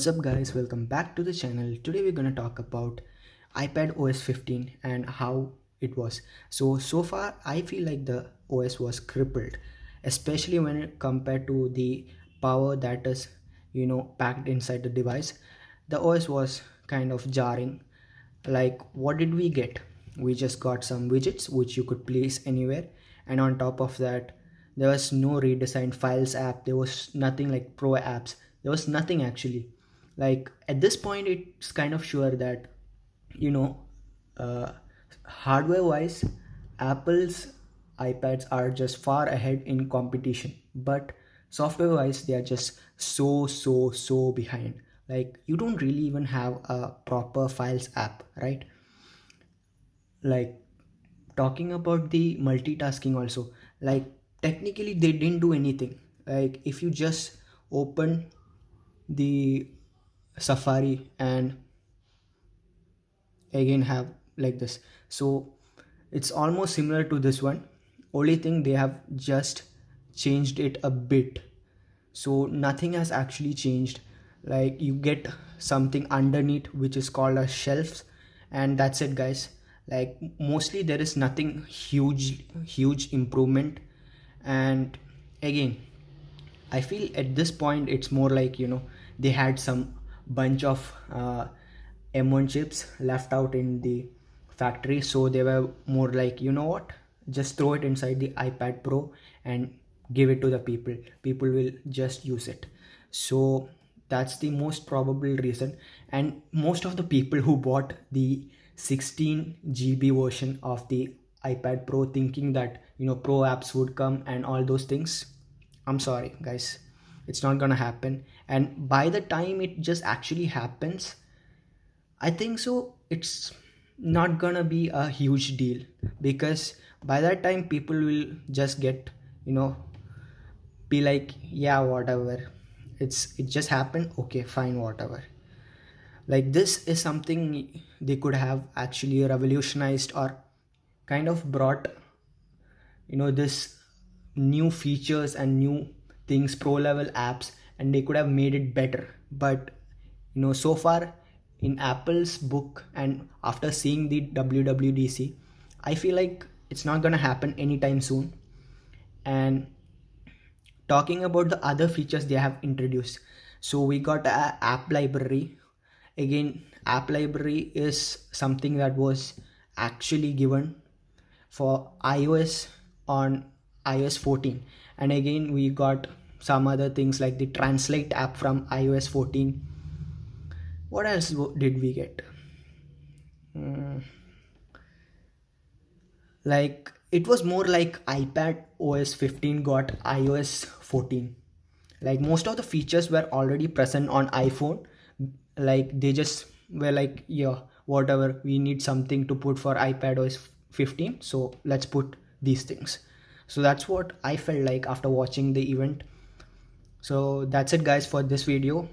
What's up guys, welcome back to the channel. Today we're gonna talk about iPad OS 15 and how it was. So far I feel like the OS was crippled, especially when it compared to the power that is packed inside the device. The OS was kind of jarring. Like, what did we get? We just got some widgets which you could place anywhere, and on top of that there was no redesigned files app. There was nothing like pro apps. There was nothing actually. Like, at this point it's kind of sure that you know uh, hardware wise Apple's iPads are just far ahead in competition, but software wise they are just so behind. Like, you don't really even have a proper files app, right? Like, talking about the multitasking also, like, technically they didn't do anything. Like, if you just open the Safari and again have like this, so it's almost similar to this one. Only thing, they have just changed it a bit, so nothing has actually changed. Like, you get something underneath which is called as shelves, and that's it guys. Like, mostly there is nothing huge improvement. And again, I feel at this point it's more like they had some bunch of M1 chips left out in the factory, so they were more like, you know what, just throw it inside the iPad Pro and give it to the people. People will just use it. So that's the most probable reason. And most of the people who bought the 16 GB version of the iPad Pro thinking that pro apps would come and all those things, I'm sorry guys, it's not gonna happen. And by the time it just actually happens, I think so it's not gonna be a huge deal, because by that time people will just get, be like, yeah, whatever, it just happened, okay, fine, whatever. Like, this is something they could have actually revolutionized, or kind of brought this new features and new things, pro level apps, and they could have made it better. But so far in Apple's book, and after seeing the WWDC, I feel like it's not gonna happen anytime soon. And talking about the other features they have introduced, so we got a app library. Again, app library is something that was actually given for iOS on iOS 14. And again, we got some other things like the translate app from iOS 14. What else did we get? Like, it was more like iPad OS 15 got iOS 14. Like, most of the features were already present on iPhone. Like, they just were like, yeah, whatever, we need something to put for iPad OS 15, so let's put these things. So that's what I felt like after watching the event. So that's it guys for this video.